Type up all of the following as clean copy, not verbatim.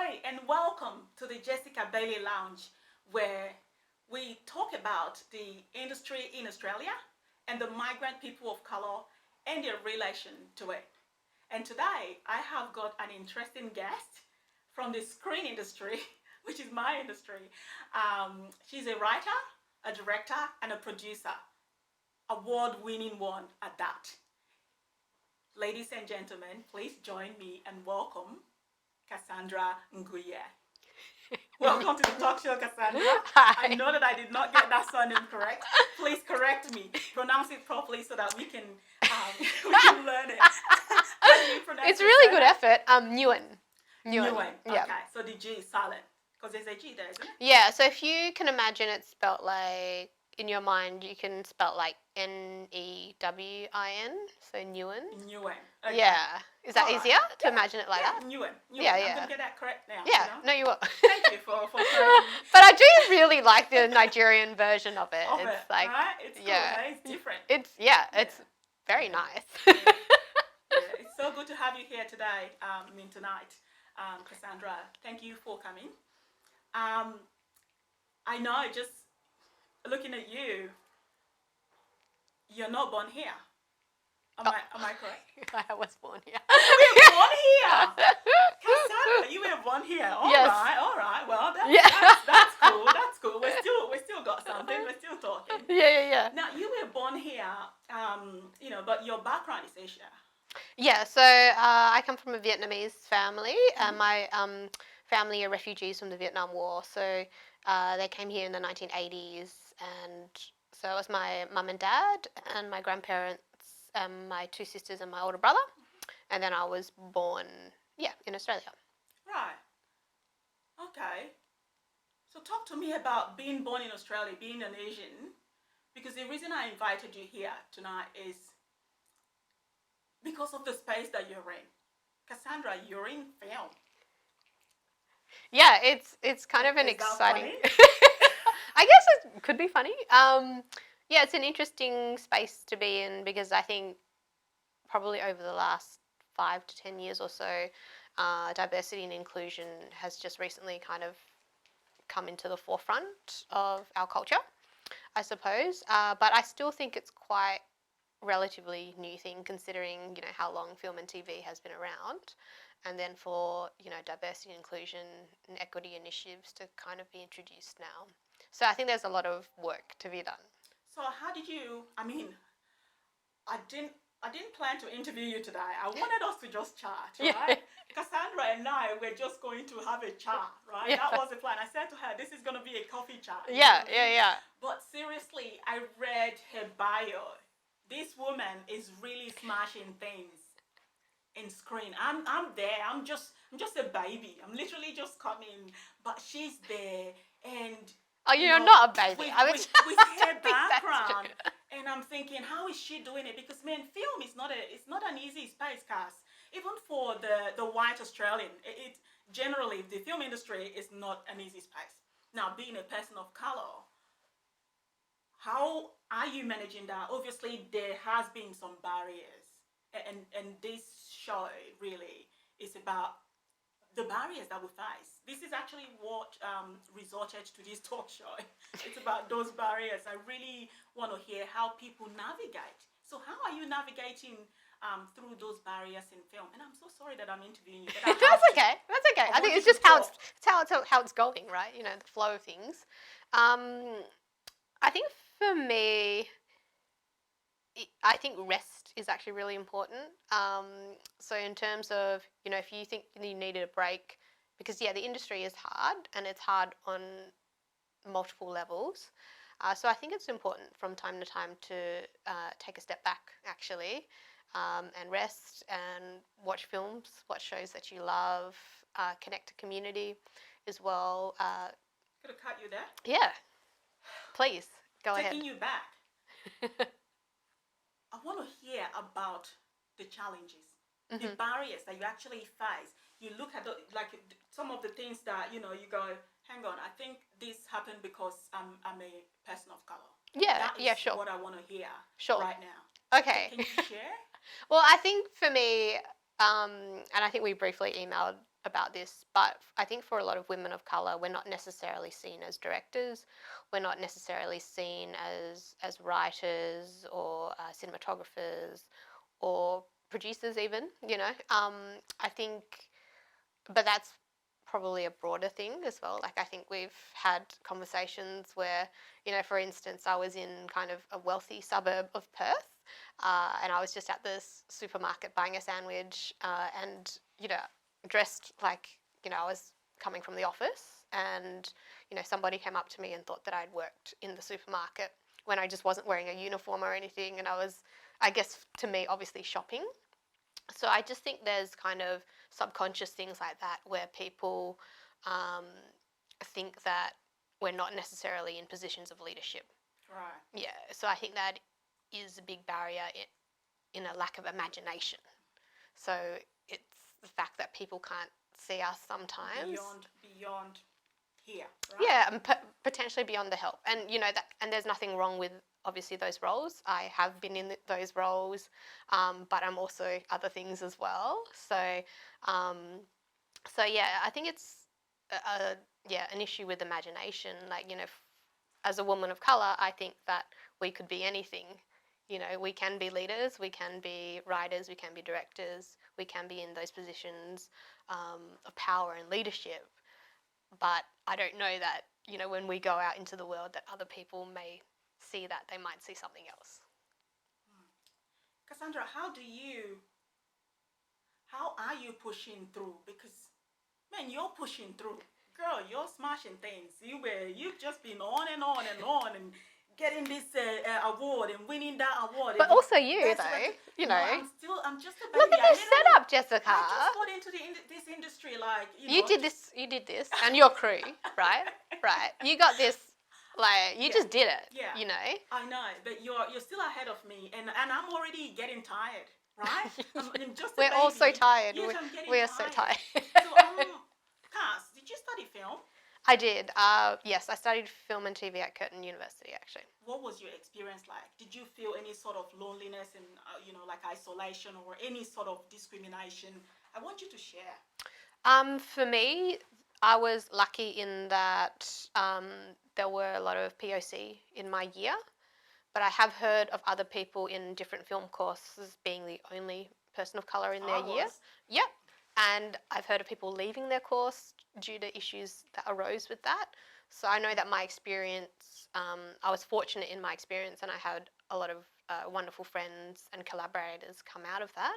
Hi, and welcome to the Jessica Bailey Lounge, where we talk about the industry in Australia and the migrant people of color and their relation to it. And today I have got an interesting guest from the screen industry, which is my industry. She's a writer, a director, and a producer, award winning one at that. Ladies and gentlemen, please join me and welcome Cassandra Nguyen. Welcome to the talk show, Cassandra. Hi. I know that I did not get that surname correct. Please correct me. Pronounce it properly so that we can we can learn it. How do you pronounce It's it, really Sarah? good effort. Nguyen. Nguyen. Yeah. Okay, so the G is silent because there's a G there, isn't it? Yeah, so if you can imagine it spelt like, in your mind, you can spell like Newin, so Nguyen. Nguyen. Okay. Yeah. Is that All right. easier to imagine it like Yeah, that? Nguyen. Yeah, I'm yeah. gonna get that correct now. Yeah, You know? no, you will. Thank you for correcting me. But I do really like the Nigerian version of it. Of It's it, like, right? It's cool, yeah. hey? It's different. It's very Yeah. nice. Yeah, it's so good to have you here today. Tonight, Cassandra. Thank you for coming. Um, I know, just looking at you, you're not born here. Am I correct? I was born here. You were born here, Cassandra. You were born here. All Yes. right, all right. Well, Yeah. that's cool. That's cool. We still got something. We're still talking. Yeah. Now, you were born here. But your background is Asia. Yeah, so I come from a Vietnamese family. My family are refugees from the Vietnam War. So they came here in the 1980s. And so it was my mum and dad and my grandparents, my two sisters and my older brother. And then I was born, in Australia. Right. Okay. So talk to me about being born in Australia, being an Asian, because the reason I invited you here tonight is because of the space that you're in. Cassandra, you're in film. Yeah, it's kind of an Is that exciting. funny? I guess it could be funny. Yeah, it's an interesting space to be in because I think probably over the last 5 to 10 years or so, diversity and inclusion has just recently kind of come into the forefront of our culture, I suppose. But I still think it's quite relatively new thing considering how long film and TV has been around, and then for diversity and inclusion and equity initiatives to kind of be introduced now. So I think there's a lot of work to be done. So how did you? I didn't plan to interview you today. I wanted us to just chat, right? Yeah. Cassandra and I were just going to have a chat, right? Yeah. That was the plan. I said to her, "This is going to be a coffee chat." You know Yeah, what I mean? yeah. But seriously, I read her bio. This woman is really smashing things in screen. I'm there. I'm just a baby. I'm literally just coming, but she's there, and Oh, you're not a baby. with her background, and I'm thinking, how is she doing it? Because man, film is it's not an easy space, Cass. Even for the white Australian, it generally the film industry is not an easy space. Now, being a person of color, how are you managing that? Obviously, there has been some barriers, and this show really is about the barriers that we face. This is actually what resorted to this talk show. It's about those barriers. I really want to hear how people navigate. So, how are you navigating through those barriers in film? And I'm so sorry that I'm interviewing you, but I have That's to. okay. That's okay. I think want it's you just to how it's going, right? The flow of things. I think for me, I think rest is actually really important. So in terms of, if you think you needed a break, because the industry is hard and it's hard on multiple levels. So I think it's important from time to time to take a step back actually, and rest and watch films, watch shows that you love, connect to community as well. Could have cut you there. Yeah, please go Taking ahead. you back. I want to hear about the challenges, the barriers that you actually face. You look at some of the things that you go, hang on, I think this happened because I'm a person of color. Yeah, That is sure. what I want to hear Sure. right now. Okay. Can you share? Well, I think for me, and I think we briefly emailed about this, but I think for a lot of women of color, we're not necessarily seen as directors. We're not necessarily seen as writers or cinematographers or producers even, I think, but that's probably a broader thing as well. Like I think we've had conversations where, for instance, I was in kind of a wealthy suburb of Perth, and I was just at this supermarket buying a sandwich, and dressed like I was coming from the office, and somebody came up to me and thought that I'd worked in the supermarket when I just wasn't wearing a uniform or anything, and I was, I guess, to me, obviously shopping. So I just think there's kind of subconscious things like that where people um, think that we're not necessarily in positions of leadership. Right. Yeah, so I think that is a big barrier in a lack of imagination. So it's the fact that people can't see us sometimes. Beyond here, right? Yeah, and potentially beyond the help. And that, and there's nothing wrong with obviously those roles. I have been in those roles, but I'm also other things as well. Um, so yeah, I think it's an issue with imagination. Like as a woman of color, I think that we could be anything. We can be leaders, we can be writers, we can be directors, we can be in those positions of power and leadership. But I don't know that, when we go out into the world, that other people may see that, they might see something else. Cassandra, how are you pushing through? Because, man, you're pushing through. Girl, you're smashing things. You've just been on and on and on and getting this award and winning that award. But also you, though, No, I'm just a Look baby. at this setup, Jessica. I just got into this industry, like, You did this, and your crew, right? Right. You got this, like, you just did it, Yeah. I know, but you're still ahead of me, and I'm already getting tired, right? I'm just a We're all so baby. tired. Yes, I'm getting we are tired. so tired. So, Cass, did you study film? I did. Yes, I studied film and TV at Curtin University, actually. What was your experience like? Did you feel any sort of loneliness and, like isolation or any sort of discrimination? I want you to share. For me, I was lucky in that there were a lot of POC in my year, but I have heard of other people in different film courses being the only person of colour in their year. Yep. And I've heard of people leaving their course due to issues that arose with that. So I know that my experience, I was fortunate in my experience, and I had a lot of wonderful friends and collaborators come out of that.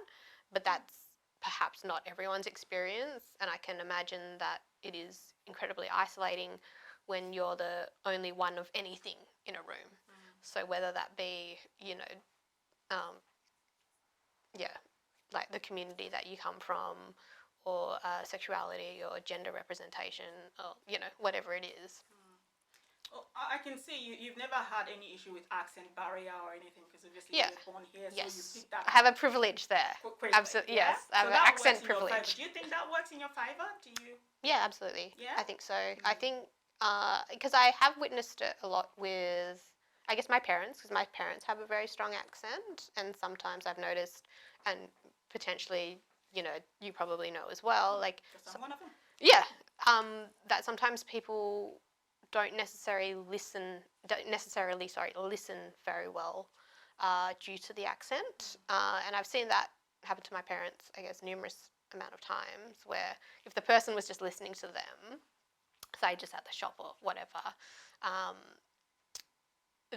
But that's perhaps not everyone's experience, and I can imagine that it is incredibly isolating when you're the only one of anything in a room. So whether that be, like the community that you come from, or sexuality or gender representation, or whatever it is. Well, I can see you've never had any issue with accent barrier or anything, because obviously Yeah. you were born here, Yes. so you picked that I have a privilege there. quickly. Absolutely. Yeah? Yes, I have So an that accent works in your privilege. favor. Do you think that works in your favor? Do you? Yeah, absolutely. Yeah? I think so. I think because I have witnessed it a lot with, I guess, my parents, because my parents have a very strong accent, and sometimes I've noticed, and potentially, you probably know as well, like, Because I'm one of them. yeah, that sometimes people don't necessarily listen very well due to the accent, and I've seen that happen to my parents, I guess, numerous amount of times, where if the person was just listening to them, say just at the shop or whatever,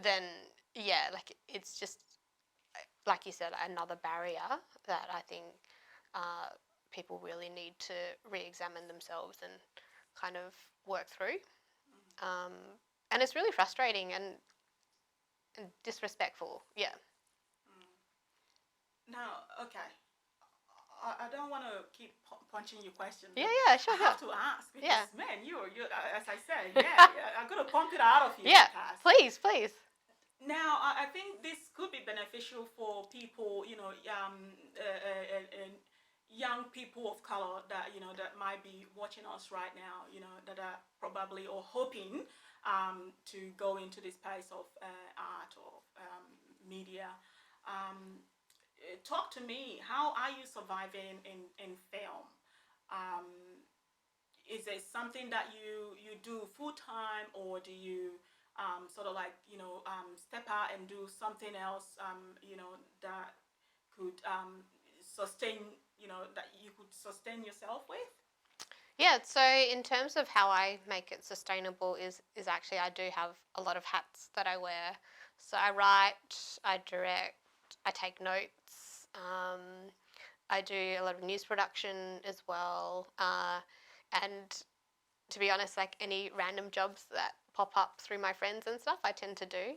then yeah, like it's just, like you said, another barrier that I think people really need to re-examine themselves and kind of work through. And it's really frustrating and disrespectful. Yeah. Now, okay. I don't want to keep punching your question. Yeah, sure. I have to ask because, Yeah. man, you as I said, yeah, I'm gonna pump it out of you. Yeah, Cass. please. Now, I think this could be beneficial for people, young people of color that that might be watching us right now, that are probably or hoping to go into this space of art or media. Talk to me. How are you surviving in film? is it something that you do full time, or do you sort of like step out and do something else that could sustain that you could sustain yourself with? Yeah, so in terms of how I make it sustainable is actually I do have a lot of hats that I wear. So I write, I direct, I take notes, I do a lot of news production as well, and to be honest, like any random jobs that pop up through my friends and stuff, I tend to do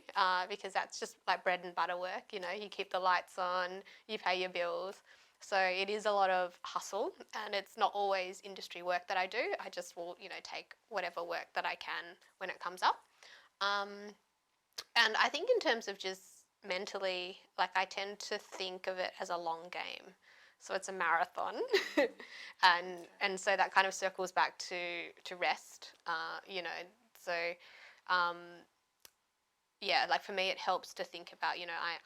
because that's just like bread and butter work. You know, you keep the lights on, you pay your bills. So it is a lot of hustle, and it's not always industry work that I do. I just will, take whatever work that I can when it comes up. Um, and I think in terms of just mentally, like I tend to think of it as a long game. So it's a marathon, and so that kind of circles back to rest. So um, yeah, like for me, it helps to think about,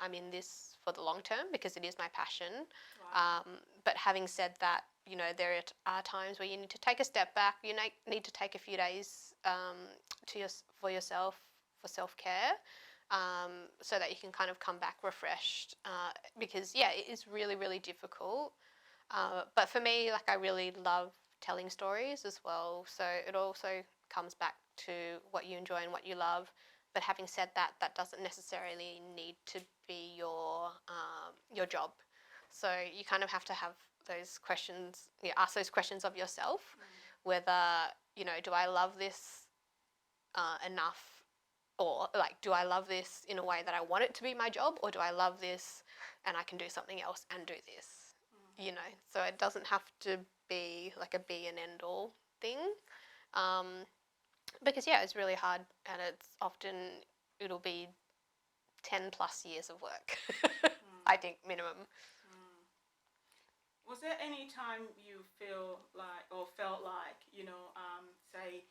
I'm in this for the long term because it is my passion. Wow. But having said that, there are times where you need to take a step back. You need to take a few days for yourself for self care, so that you can kind of come back refreshed. Because yeah, it is really really difficult. But for me, like I really love telling stories as well. So it also comes back to what you enjoy and what you love. But having said that, that doesn't necessarily need to be your job. So you kind of have to have those questions, ask those questions of yourself, whether do I love this enough, or like do I love this in a way that I want it to be my job, or do I love this and I can do something else and do this, So it doesn't have to be like a be and end all thing. Um, because yeah, it's really hard, and it'll be 10 plus years of work. I think minimum. Was there any time you feel like or felt like say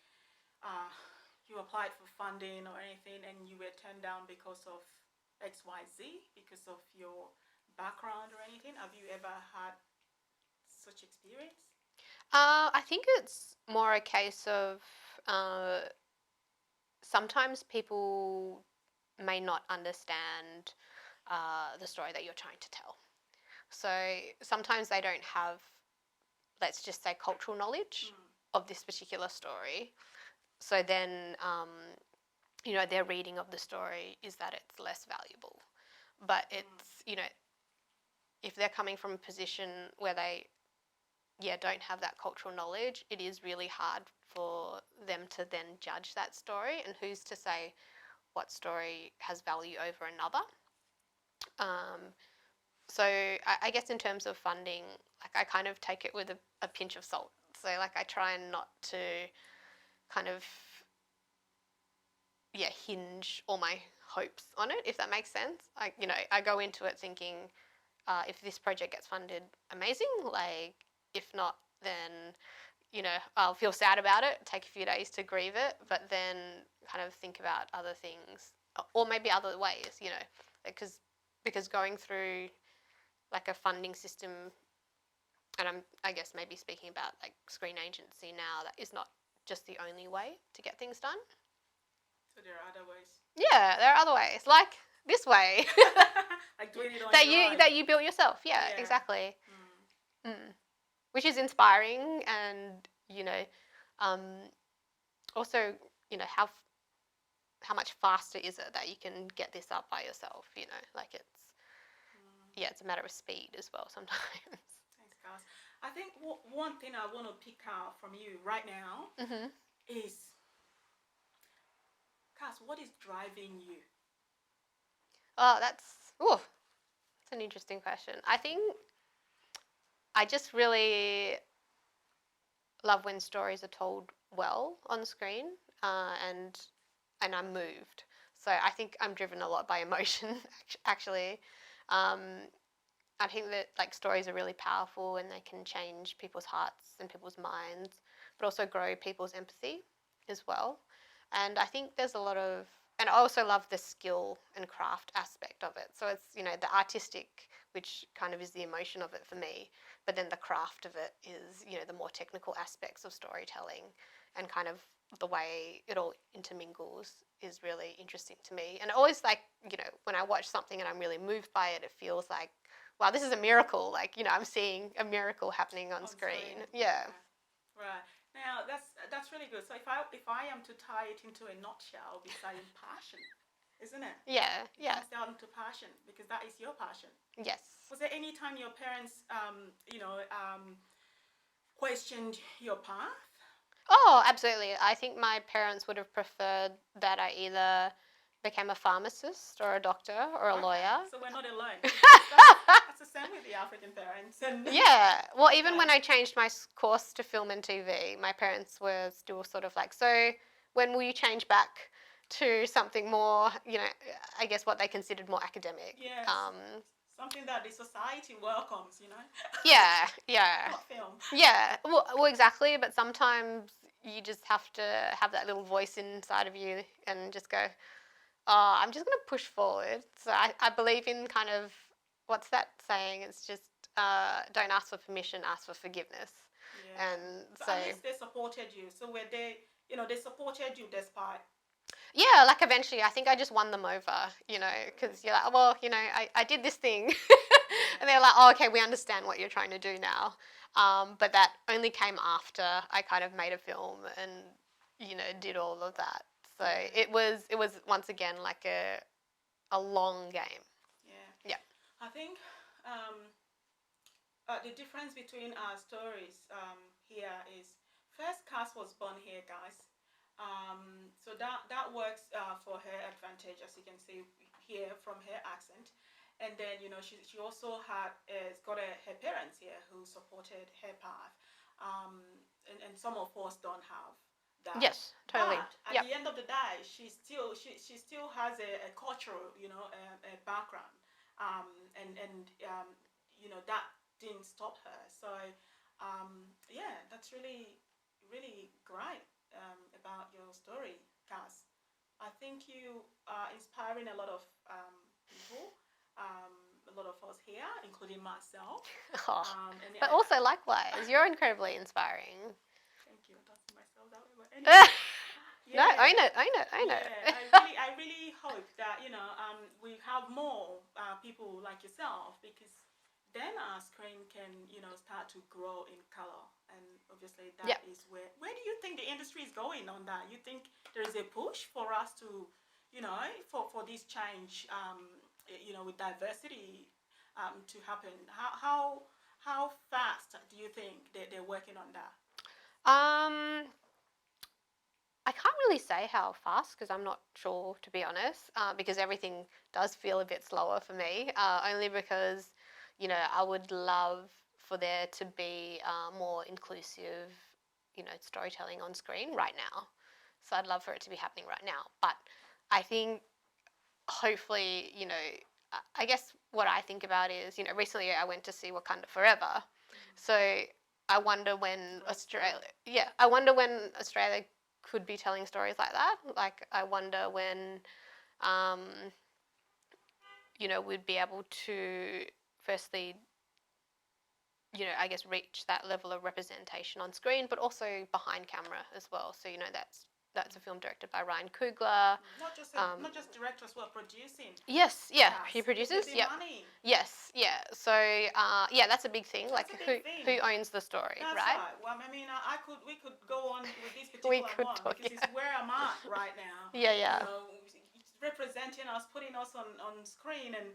uh, you applied for funding or anything and you were turned down because of XYZ, because of your background or anything? Have you ever had such experience? I think it's more a case of uh, sometimes people may not understand the story that you're trying to tell. So sometimes they don't have, let's just say, cultural knowledge of this particular story. So then, their reading of the story is that it's less valuable. But it's, if they're coming from a position where they, don't have that cultural knowledge, it is really hard for them to then judge that story. And who's to say what story has value over another? Um, so I guess in terms of funding, like I kind of take it with a pinch of salt. So like I try and not to kind of hinge all my hopes on it, if that makes sense. I go into it thinking, if this project gets funded, amazing. Like if not, then I'll feel sad about it, take a few days to grieve it, but then kind of think about other things, or maybe other ways, because going through like a funding system, and I guess maybe speaking about like Screen Agency now, that is not just the only way to get things done. So there are other ways. Yeah, there are other ways, like this way. Like doing it on that your you own. that you built yourself. Yeah, Yeah. exactly. Which is inspiring, and um, also how much faster is it that you can get this up by yourself? Like it's a matter of speed as well sometimes. Thanks, guys. I think one thing I want to pick out from you right now is, Cass, what is driving you? Oh, that's an interesting question. I think I just really love when stories are told well on screen, and I'm moved. So I think I'm driven a lot by emotion, actually. Um, I think that like stories are really powerful, and they can change people's hearts and people's minds, but also grow people's empathy as well. And I think there's a lot of, and I also love the skill and craft aspect of it. So it's the artistic which kind of is the emotion of it for me. But then the craft of it is, the more technical aspects of storytelling and kind of the way it all intermingles is really interesting to me. And always when I watch something and I'm really moved by it, it feels like, wow, this is a miracle. I'm seeing a miracle happening on screen. Yeah. Right. Now that's really good. So if I am to tie it into a nutshell, be saying passion, isn't it? Yeah. It comes down to passion because that is your passion. Yes. Was there any time your parents, questioned your path? Oh, absolutely. I think my parents would have preferred that I either became a pharmacist or a doctor or a lawyer. So we're not alone. That's the same with the African parents. And Yeah. Well, even when I changed my course to film and TV, my parents were still sort of like, so when will you change back to something more, I guess what they considered more academic? Yes. Something that the society welcomes, Yeah, yeah. Not film. Yeah, well, exactly. But sometimes you just have to have that little voice inside of you and just go, oh, I'm just going to push forward. So I believe in kind of, what's that saying? It's just don't ask for permission, ask for forgiveness. Yeah. And so at least they supported you. So were they supported you despite. Yeah, eventually I think I just won them over, because you're like, well, I did this thing. And they're like, oh, okay, we understand what you're trying to do now. But that only came after I kind of made a film and, did all of that. So it was once again like a long game. Yeah. Yeah. I think the difference between our stories here is first Cass was born here, guys. So that works for her advantage, as you can see here from her accent. And then she also has got her parents here who supported her path. And some of us don't have that. Yes, totally. But at the end of the day, she still has a cultural a background. That didn't stop her. So that's really really great about your story, Cass. I think you are inspiring a lot of people, a lot of us here, including myself. Oh, but also likewise, you're incredibly inspiring. Thank you. That's myself that way. Anyway, no, own it. Yeah, I really hope that we have more people like yourself, because then our screen can start to grow in color, and obviously that is where do you think the industry is going on that? You think there is a push for us to for this change with diversity to happen? How fast do you think they're working on that? I can't really say how fast because I'm not sure, to be honest, because everything does feel a bit slower for me, only because, I would love for there to be more inclusive, storytelling on screen right now. So I'd love for it to be happening right now. But I think hopefully, I guess what I think about is, recently I went to see Wakanda Forever. So I wonder when Australia could be telling stories like that. I wonder when, we'd be able to firstly, I guess reach that level of representation on screen, but also behind camera as well. So, that's a film directed by Ryan Coogler. Not just director as well, producing. Yes, yeah, he produces. Yeah. Money. Yes, yeah. So, that's a big thing. Who owns the story, that's right? Well, we could go on with this particular one because it's where I'm at right now. Yeah. It's representing us, putting us on screen and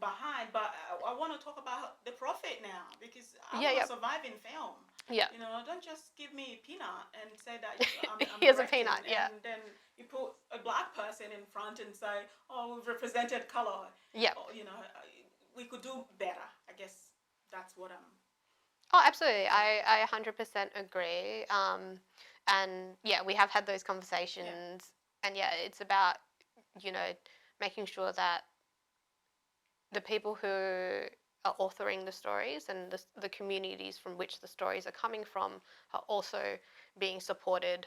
behind. But I want to talk about the profit now, because I want to survive in film. Yeah. Don't just give me a peanut and say that I'm here's a peanut. Yeah. And then you put a black person in front and say, "Oh, we've represented color." Yeah. We could do better. I guess that's what I'm. Oh, absolutely. I 100% agree. And yeah, we have had those conversations, and it's about making sure that the people who are authoring the stories and the communities from which the stories are coming from are also being supported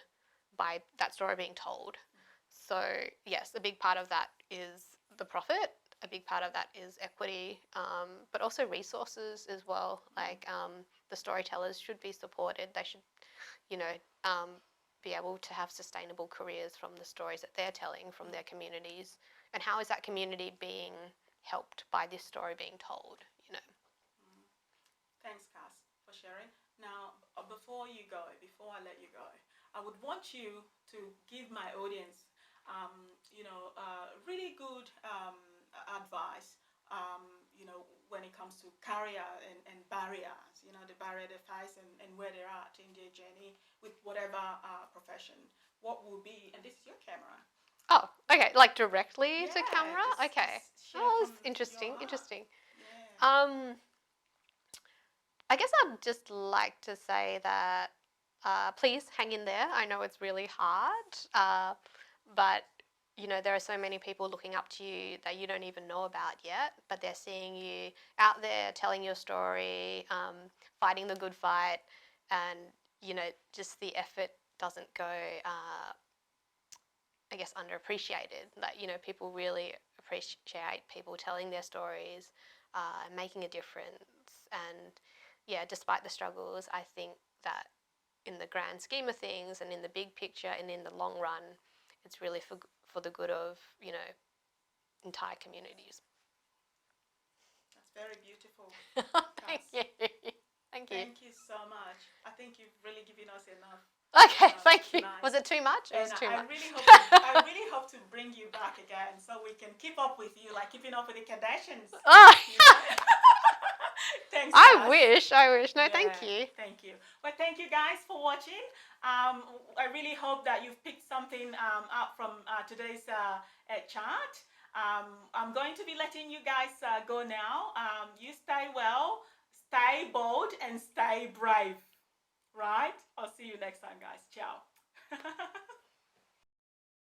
by that story being told. So yes, a big part of that is the profit, a big part of that is equity, but also resources as well. Like the storytellers should be supported. They should, you know, be able to have sustainable careers from the stories that they're telling from their communities. And how is that community being helped by this story being told? You know. Thanks, Cass, for sharing. Now, before I let you go, I would want you to give my audience, really good advice, when it comes to career and barriers, the barrier they face and where they're at in their journey with whatever profession. What will be, and this is your camera. Oh, okay. Like directly to Yeah, camera. Okay. just share Oh, from that's your interesting. heart. Interesting. Yeah. I guess I'd just like to say that please hang in there. I know it's really hard, but there are so many people looking up to you that you don't even know about yet, but they're seeing you out there telling your story, fighting the good fight, and just the effort doesn't go, I guess, underappreciated. That people really appreciate people telling their stories, making a difference, and yeah, despite the struggles, I think that in the grand scheme of things and in the big picture and in the long run, it's really for the good of entire communities. That's very beautiful, Thank Cass. you. Thank you. Thank you so much. I think you've really given us enough Okay, thank you. tonight. Was it too much? It was And too I much. really hope I really hope to bring you back again so we can keep up with you, like keeping up with the Kardashians. Oh, You know? Thanks, I Cass. wish. I wish. No, Yeah, thank you. thank you. Well, thank you guys for watching. I really hope that you've picked something out from today's chat. I'm going to be letting you guys go now. You stay well, stay bold, and stay brave. Right? I'll see you next time, guys. Ciao.